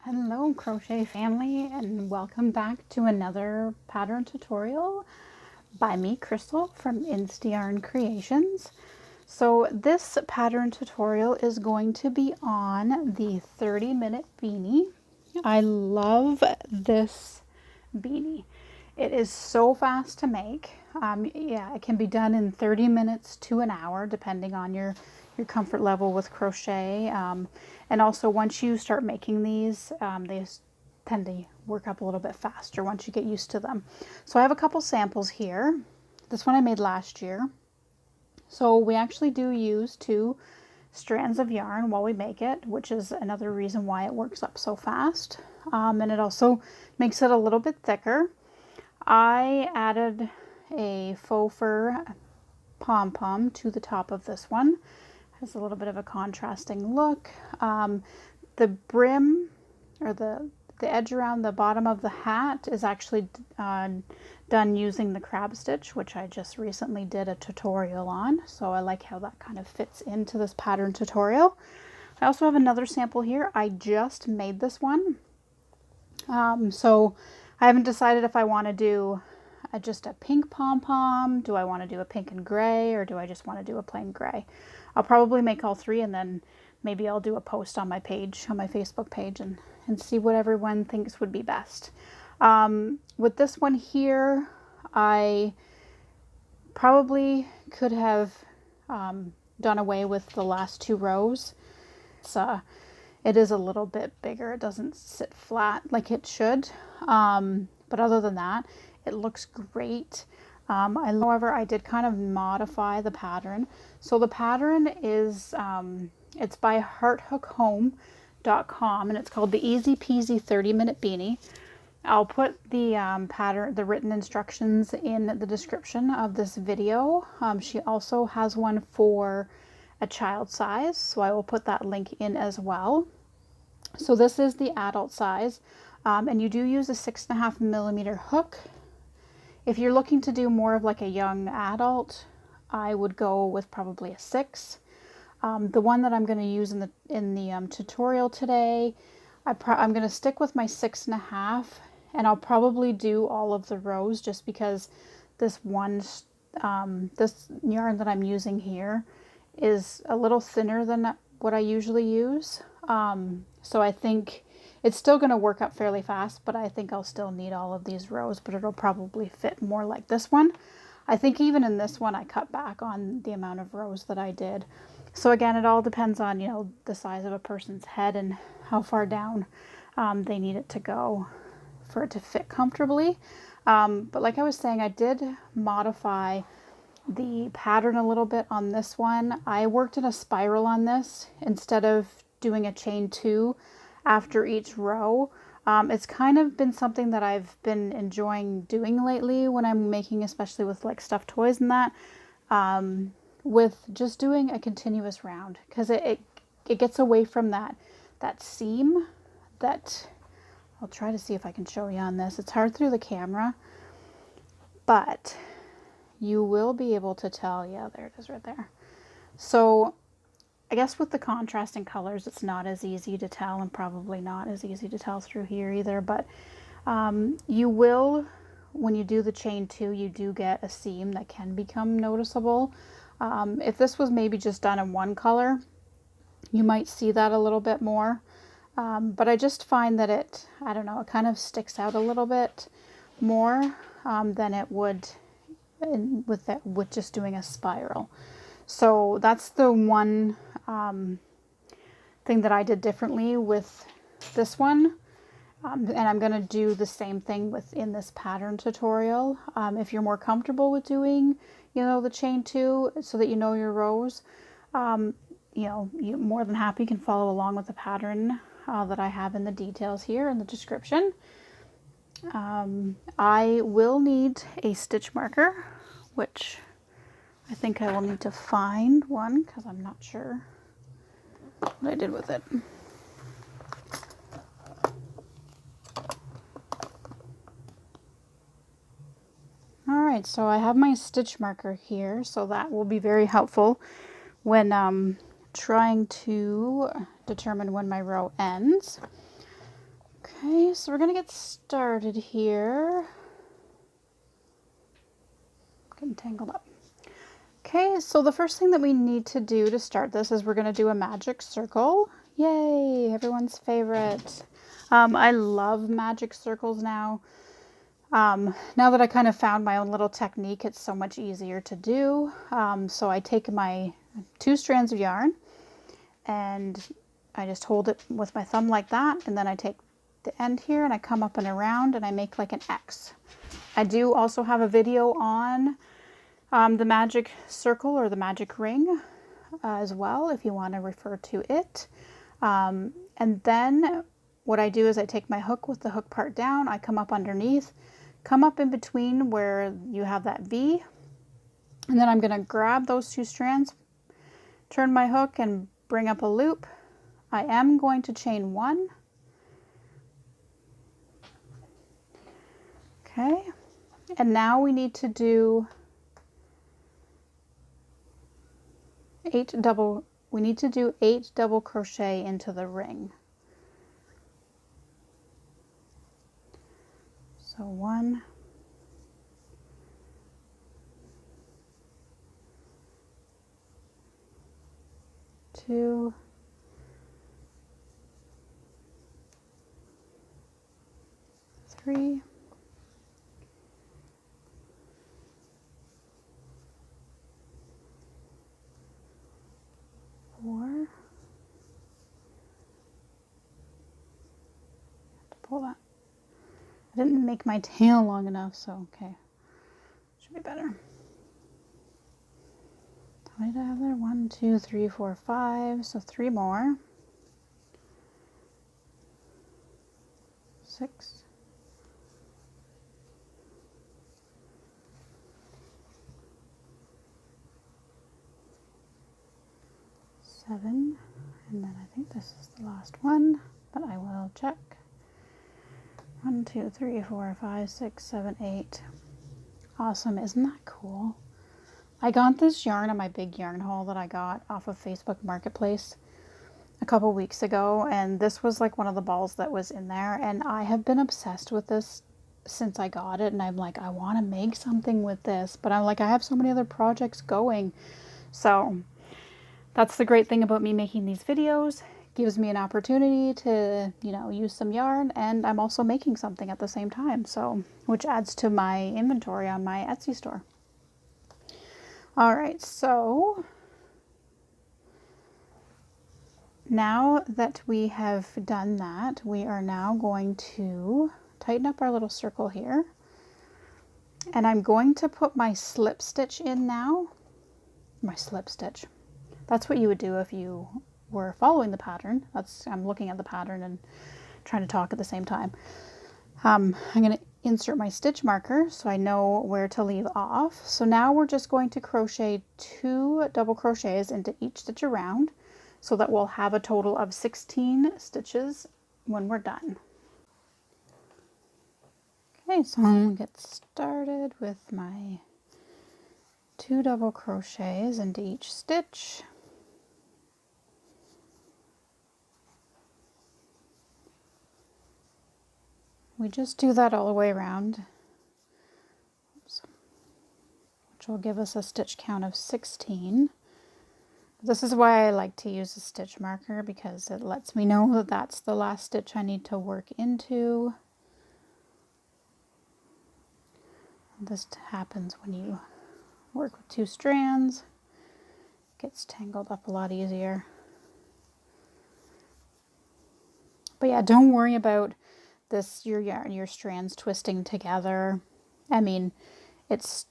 Hello crochet family, and welcome back to another pattern tutorial by me, Crystal, from Yarn Creations. So this pattern tutorial is going to be on the 30-minute beanie. I love this beanie. It is so fast to make. Yeah, it can be done in 30 minutes to an hour, depending on your comfort level with crochet. And also once you start making these, they tend to work up a little bit faster once you get used to them. So I have a couple samples here. This one I made last year. So we actually do use 2 strands of yarn while we make it, which is another reason why it works up so fast. And it also makes it a little bit thicker. I added a faux fur pom-pom to the top of this one. Has a little bit of a contrasting look. The brim, or the edge around the bottom of the hat, is actually done using the crab stitch, which I just recently did a tutorial on. So I like how that kind of fits into this pattern tutorial. I also have another sample here. I just made this one. So I haven't decided if I want to do just a pink pom-pom. Do I want to do a pink and gray, or do I just want to do a plain gray? I'll probably make all 3, and then maybe I'll do a post on my page, on my Facebook page, and see what everyone thinks would be best. With this one here, I probably could have done away with the last 2 rows. It is a little bit bigger. It doesn't sit flat like it should. But other than that, it looks great. However, I did kind of modify the pattern. So the pattern is, it's by hearthookhome.com, and it's called the Easy Peasy 30-Minute Beanie. I'll put the pattern, the written instructions, in the description of this video. She also has one for a child size, so I will put that link in as well. So this is the adult size, and you do use a 6.5mm hook. If you're looking to do more of like a young adult, I would go with probably a 6. The one that I'm going to use in the tutorial today, I'm going to stick with my 6.5, and I'll probably do all of the rows, just because this this yarn that I'm using here is a little thinner than what I usually use. So I think it's still going to work up fairly fast, but I think I'll still need all of these rows, but it'll probably fit more like this one. I think even in this one, I cut back on the amount of rows that I did. So again, it all depends on, you know, the size of a person's head and how far down they need it to go for it to fit comfortably. But like I was saying, I did modify the pattern a little bit on this one. I worked in a spiral on this instead of doing a chain 2 after each row. It's kind of been something that I've been enjoying doing lately when I'm making, especially with like stuffed toys and that, with just doing a continuous round, because it gets away from that seam that I'll try to see if I can show you on this. It's hard through the camera, but you will be able to tell. Yeah, there it is right there. So I guess with the contrasting colors, it's not as easy to tell, and probably not as easy to tell through here either, but you will, when you do the chain 2, you do get a seam that can become noticeable. If this was maybe just done in one color, you might see that a little bit more. But I just find that it kind of sticks out a little bit more than it would with just doing a spiral. So that's the one thing that I did differently with this one. And I'm going to do the same thing within this pattern tutorial. If you're more comfortable with doing, you know, the chain 2 so that you know your rows, you know, you're more than happy, you can follow along with the pattern that I have in the details here in the description. I will need a stitch marker, which I think I will need to find one because I'm not sure what I did with it. Alright, so I have my stitch marker here, so that will be very helpful when trying to determine when my row ends. Okay, so we're gonna get started here. Getting tangled up. Okay, so the first thing that we need to do to start this is we're gonna do a magic circle. Yay, everyone's favorite. I love magic circles now. Now that I kind of found my own little technique, it's so much easier to do. So I take my 2 strands of yarn and I just hold it with my thumb like that, and then I take the end here and I come up and around and I make like an X. I do also have a video on the magic circle or the magic ring as well, if you want to refer to it. And then what I do is I take my hook with the hook part down, I come up underneath, come up in between where you have that V, and then I'm going to grab those 2 strands, turn my hook and bring up a loop. I am going to chain 1. Okay, and now we need to do 8 double crochet into the ring. So 1, 2, 3, 4. Pull that. I didn't make my tail long enough, so okay. Should be better. How many do I have there? 1, 2, 3, 4, 5. So 3 more. 6. 7. And then I think this is the last one, but I will check. 1, 2, 3, 4, 5, 6, 7, 8. Awesome, isn't that cool? I got this yarn on my big yarn haul that I got off of Facebook Marketplace a couple weeks ago, and this was like one of the balls that was in there, and I have been obsessed with this since I got it, and I'm like, I want to make something with this, but I'm like, I have so many other projects going. So that's the great thing about me making these videos. Gives me an opportunity to, you know, use some yarn, and I'm also making something at the same time, so which adds to my inventory on my Etsy store. All right, so now that we have done that, we are now going to tighten up our little circle here, and I'm going to put my slip stitch in now. My slip stitch. That's what you would do if you were following the pattern. I'm looking at the pattern and trying to talk at the same time. I'm going to insert my stitch marker so I know where to leave off. So now we're just going to crochet 2 double crochets into each stitch around so that we'll have a total of 16 stitches when we're done. Okay, so I'm going to get started with my 2 double crochets into each stitch. We just do that all the way around. Oops. Which will give us a stitch count of 16. This is why I like to use a stitch marker, because it lets me know that that's the last stitch I need to work into. This happens when you work with 2 strands. It gets tangled up a lot easier. But yeah, don't worry about this, your strands twisting together. I mean, it's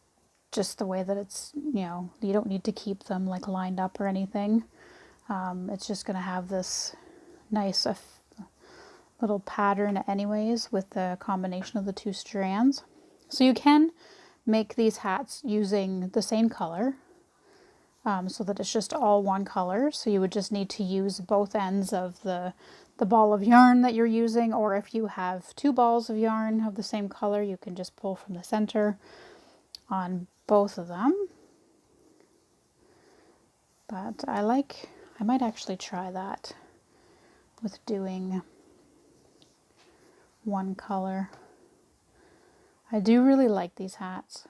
just the way that it's, you know, you don't need to keep them like lined up or anything. It's just going to have this nice little pattern anyways with the combination of the 2 strands. So you can make these hats using the same color, so that it's just all one color. So you would just need to use both ends of the ball of yarn that you're using, or if you have 2 balls of yarn of the same color, you can just pull from the center on both of them. But I might actually try that with doing one color. I do really like these hats.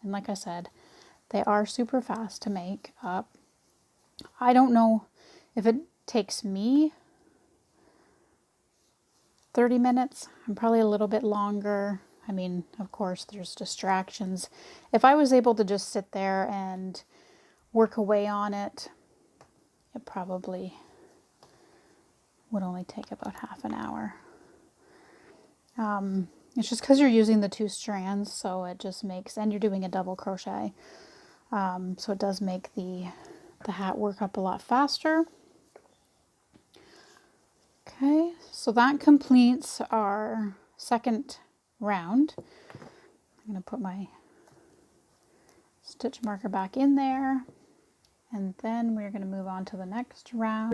And like I said, they are super fast to make up. I don't know if it takes me 30 minutes. I'm probably a little bit longer. I mean, of course, there's distractions. If I was able to just sit there and work away on it, it probably would only take about half an hour. It's just because you're using the 2 strands, so it just makes, and you're doing a double crochet, so it does make the hat work up a lot faster. Okay, so that completes our second round. I'm going to put my stitch marker back in there, and then we're going to move on to the next round.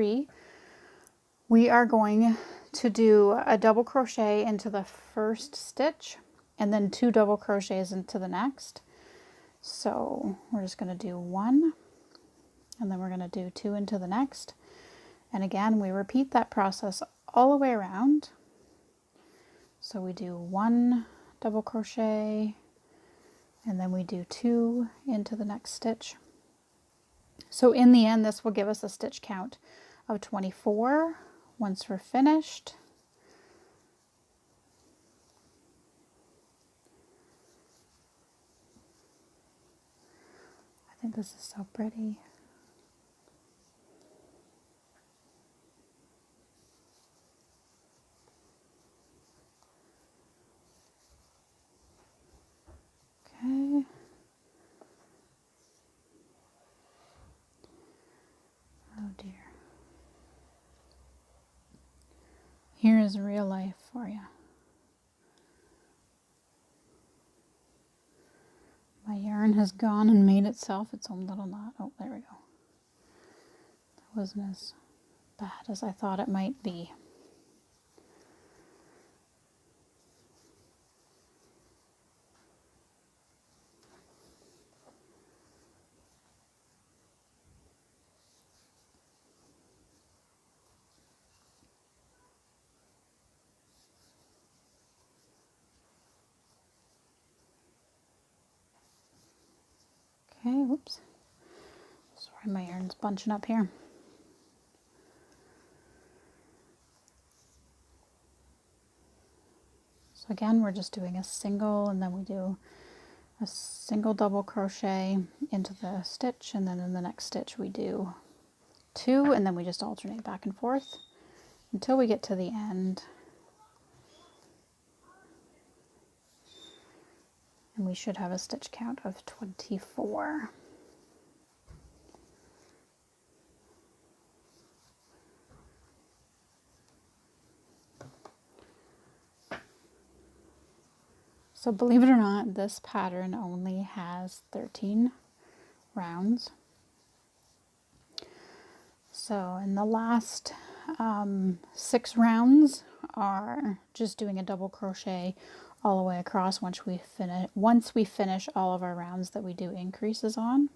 We are going to do a double crochet into the first stitch and then 2 double crochets into the next. So we're just going to do 1, and then we're going to do 2 into the next. And again, we repeat that process all the way around. So we do 1 double crochet, and then we do 2 into the next stitch. So in the end, this will give us a stitch count of 24 once we're finished. I think this is so pretty. Okay. Oh dear. Here is real life for you. My yarn has gone and made itself its own little knot. Oh, there we go. That wasn't as bad as I thought it might be. Okay, whoops. Sorry, my yarn's bunching up here. So again, we're just doing a single, and then we do a single double crochet into the stitch, and then in the next stitch we do 2, and then we just alternate back and forth until we get to the end. And we should have a stitch count of 24. So believe it or not, this pattern only has 13 rounds. So in the last 6 rounds are just doing a double crochet all the way across once we finish all of our rounds that we do increases on.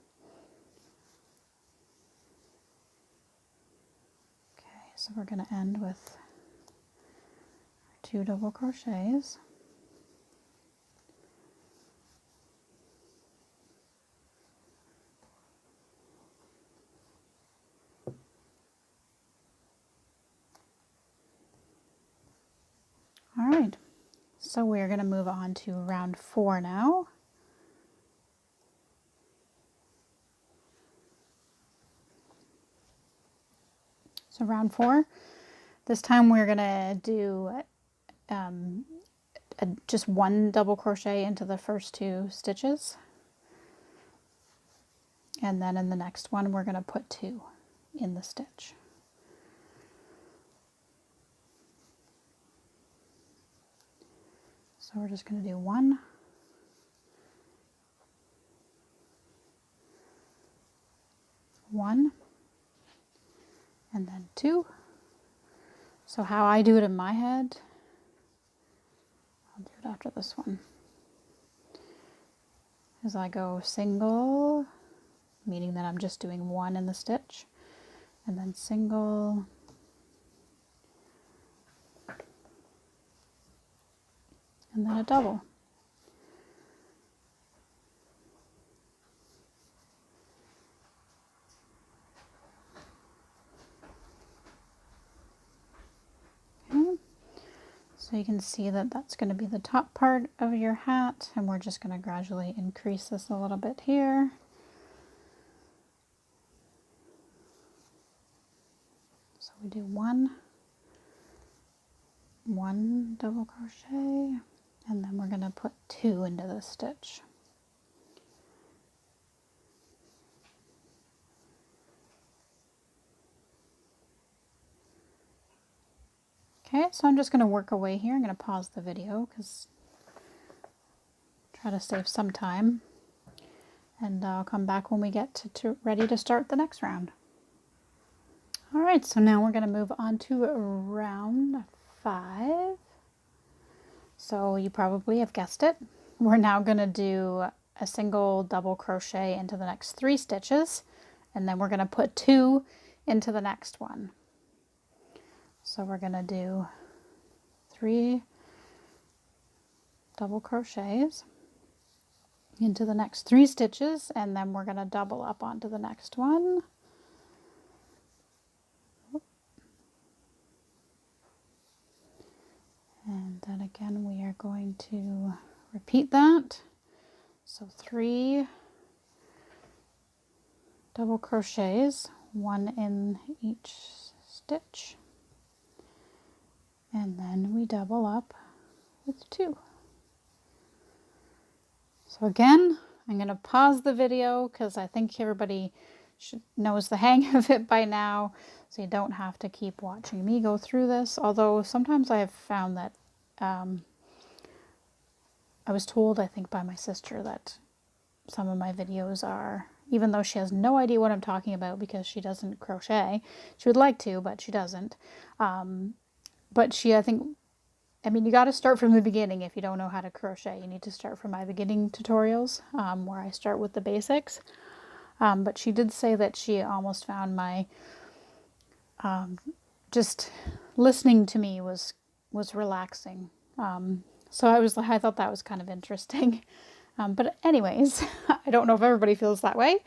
Okay, so we're going to end with 2 double crochets. All right, so we're going to move on to round 4 now. So round 4, this time we're going to do just 1 double crochet into the first 2 stitches. And then in the next one, we're going to put 2 in the stitch. So we're just going to do 1, 1, and then 2. So how I do it in my head, I'll do it after this one, is I go single, meaning that I'm just doing 1 in the stitch, and then single, and then a double. Okay. So you can see that that's going to be the top part of your hat, and we're just going to gradually increase this a little bit here. So we do one double crochet, and then we're going to put 2 into this stitch. Okay, so I'm just going to work away here. I'm going to pause the video because try to save some time, and I'll come back when we get to ready to start the next round. All right, so now we're going to move on to round 5. So you probably have guessed it. We're now going to do a single double crochet into the next 3 stitches, and then we're going to put 2 into the next one. So we're going to do 3 double crochets into the next 3 stitches, and then we're going to double up onto the next one. And then again, we are going to repeat that. So 3 double crochets, 1 in each stitch. And then we double up with 2. So again, I'm going to pause the video because I think everybody knows the hang of it by now, so you don't have to keep watching me go through this. Although sometimes I have found that I was told, I think by my sister, that some of my videos are, even though she has no idea what I'm talking about because she doesn't crochet, she would like to, but she doesn't. But she, I mean, you got to start from the beginning if you don't know how to crochet. You need to start from my beginning tutorials where I start with the basics. But she did say that she almost found my, just listening to me was relaxing. So I thought that was kind of interesting. But anyways, I don't know if everybody feels that way,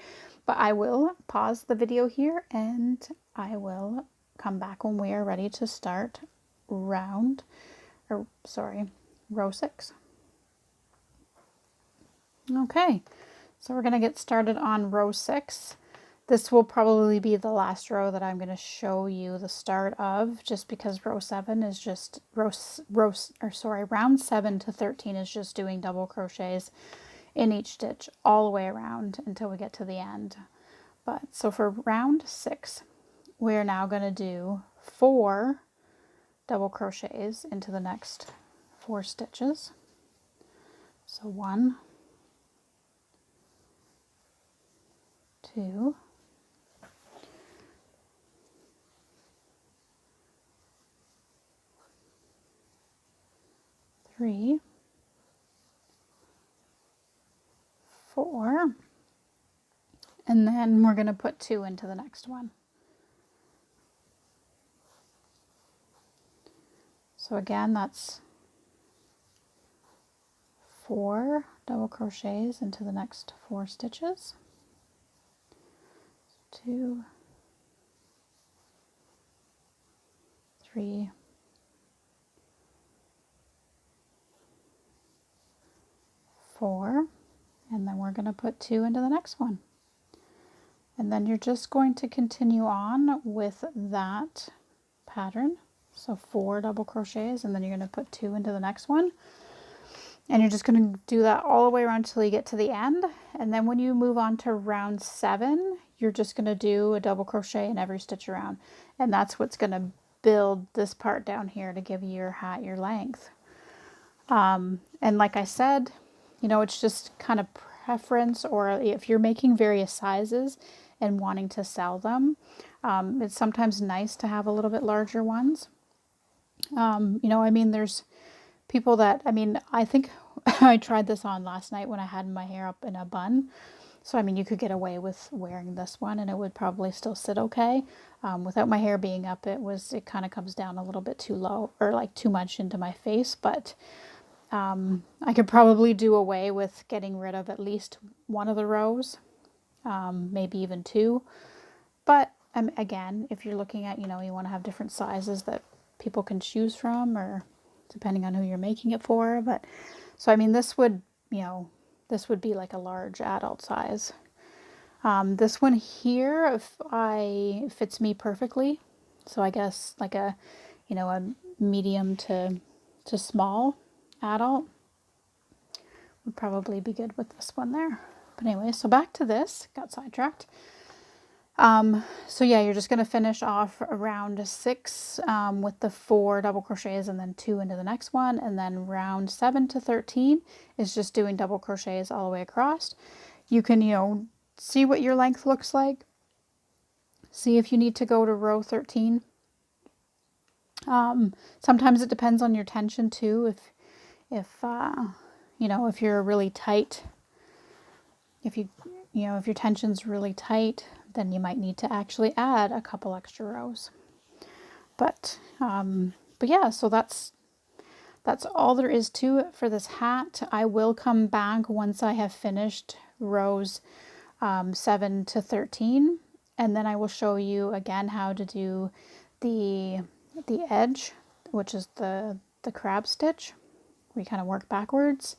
but I will pause the video here and I will come back when we are ready to start row 6. Okay, so we're going to get started on row 6. This will probably be the last row that I'm going to show you the start of, just because round 7 to 13 is just doing double crochets in each stitch all the way around until we get to the end. But so for round 6, we're now going to do 4 double crochets into the next 4 stitches. So 1, 2, 3, 4, and then we're going to put 2 into the next one. So again, that's 4 double crochets into the next 4 stitches. 2, 3, 4, and then we're going to put 2 into the next one. And then you're just going to continue on with that pattern. So 4 double crochets, and then you're going to put 2 into the next one. And you're just going to do that all the way around until you get to the end. And then when you move on to round 7, you're just going to do a double crochet in every stitch around. And that's what's going to build this part down here to give your hat your length. And like I said, it's just kind of preference, or if you're making various sizes and wanting to sell them, it's sometimes nice to have a little bit larger ones. There's people that, I think I tried this on last night when I had my hair up in a bun. So, you could get away with wearing this one and it would probably still sit okay. Without my hair being up, it kind of comes down a little bit too low, or like too much into my face. But I could probably do away with getting rid of at least one of the rows, maybe even two. But again, if you're looking at, you want to have different sizes that people can choose from, or depending on who you're making it for. But so, I mean, this would be like a large adult size. This one here, fits me perfectly. So I guess like a medium to small adult would probably be good with this one there. But anyway, so back to this, got sidetracked. So yeah, you're just going to finish off round 6 with the 4 double crochets and then 2 into the next one. And then round 7 to 13 is just doing double crochets all the way across. You can, see what your length looks like. See if you need to go to row 13. Sometimes it depends on your tension too. If you're really tight, if your tension's really tight, then you might need to actually add a couple extra rows. But yeah, so that's all there is to it for this hat. I will come back once I have finished rows 7 to 13, and then I will show you again how to do the edge, which is the crab stitch. We kind of work backwards.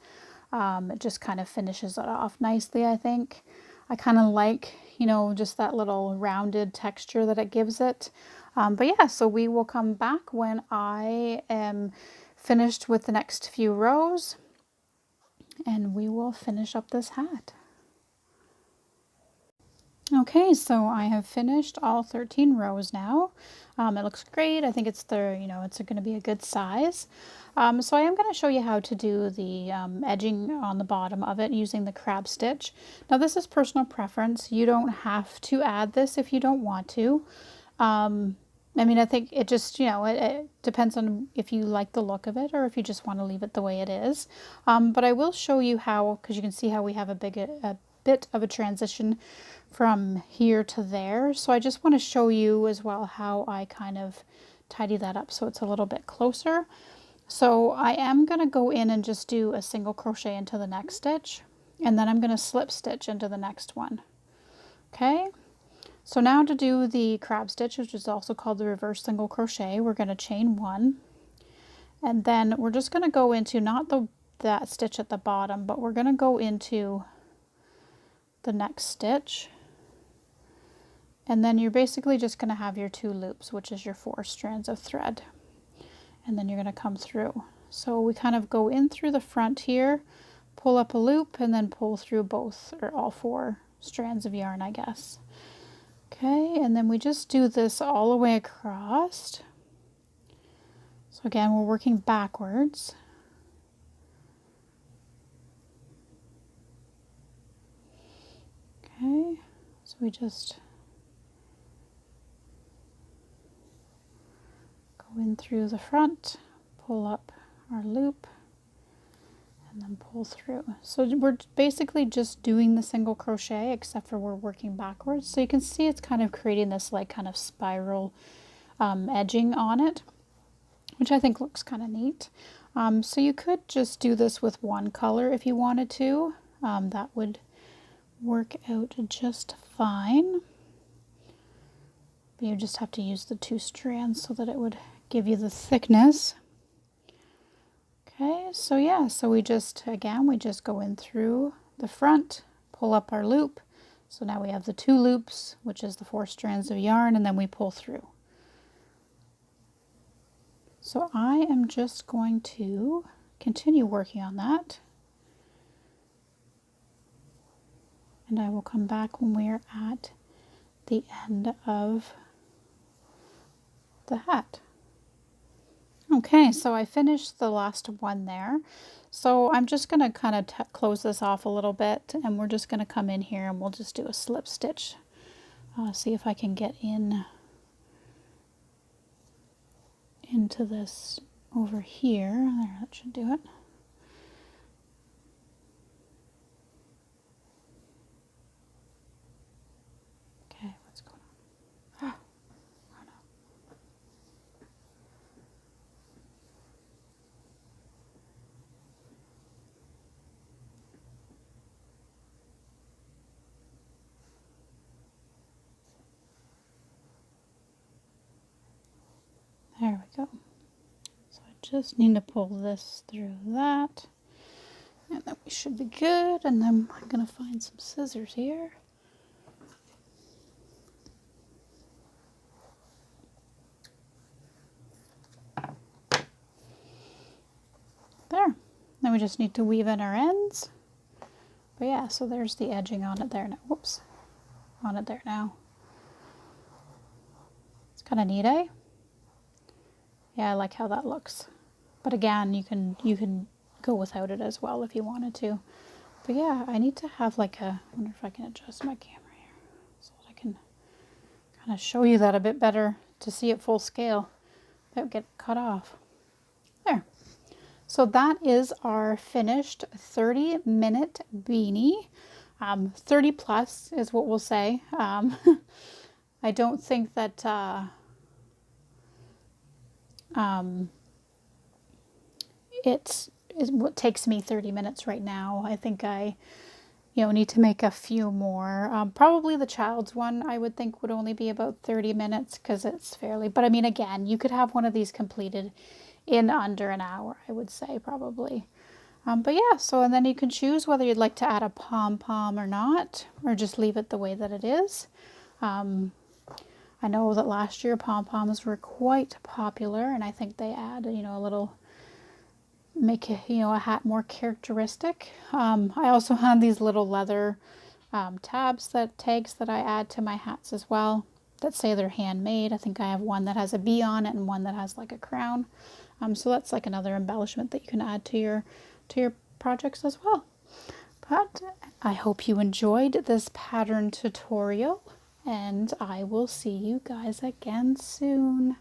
It just kind of finishes it off nicely, I think. I kind of like, just that little rounded texture that it gives it. But yeah, so we will come back when I am finished with the next few rows, and we will finish up this hat. Okay, so I have finished all 13 rows now. It looks great. I think it's it's going to be a good size. So I am going to show you how to do the edging on the bottom of it using the crab stitch. Now this is personal preference. You don't have to add this if you don't want to. I mean, I think it just, it depends on if you like the look of it or if you just want to leave it the way it is. But I will show you how, because you can see how we have a bit of a transition from here to there. So I just want to show you as well how I kind of tidy that up so it's a little bit closer. So I am going to go in and just do a single crochet into the next stitch, and then I'm going to slip stitch into the next one. Okay, so now to do the crab stitch, which is also called the reverse single crochet, we're going to chain 1, and then we're just going to go into not that stitch at the bottom, but we're going to go into the next stitch, and then you're basically just going to have your 2 loops, which is your 4 strands of thread, and then you're going to come through. So we kind of go in through the front here, pull up a loop, and then pull through both or all 4 strands of yarn, I guess. Okay, and then we just do this all the way across. So again, we're working backwards. Okay, so we just go in through the front, pull up our loop, and then pull through. So we're basically just doing the single crochet, except for we're working backwards. So you can see it's kind of creating this like kind of spiral edging on it, which I think looks kind of neat. So you could just do this with one color if you wanted to. That would work out just fine. But you just have to use the 2 strands so that it would give you the thickness. Okay, so yeah, so we just go in through the front, pull up our loop. So now we have the 2 loops, which is the 4 strands of yarn, and then we pull through. So I am just going to continue working on that. And I will come back when we are at the end of the hat. Okay, so I finished the last one there. So I'm just going to kind of close this off a little bit, and we're just going to come in here and we'll just do a slip stitch. See if I can get into this over here. There, that should do it. Okay, what's going on? Oh no. we go. So I just need to pull this through that. And then we should be good. And then I'm going to find some scissors here. There. Then we just need to weave in our ends. But yeah, so there's the edging on it there now. Whoops. On it there now. It's kind of neat, eh? Yeah, I like how that looks. But again, you can go without it as well if you wanted to. But yeah, I need to have like a, I wonder if I can adjust my camera here so that I can kind of show you that a bit better to see it full scale without getting cut off. There. So that is our finished 30-minute beanie. 30 plus is what we'll say. I don't think that it what takes me 30 minutes right now. I think I need to make a few more. Probably the child's one I would think would only be about 30 minutes because it's fairly, but I mean, again, you could have one of these completed in under an hour, I would say probably. But yeah, so and then you can choose whether you'd like to add a pom-pom or not, or just leave it the way that it is. I know that last year pom-poms were quite popular, and I think they add, a little, make a hat more characteristic. I also have these little leather tags that I add to my hats as well that say they're handmade. I think I have one that has a bee on it and one that has like a crown. So that's like another embellishment that you can add to your projects as well. But I hope you enjoyed this pattern tutorial, and I will see you guys again soon.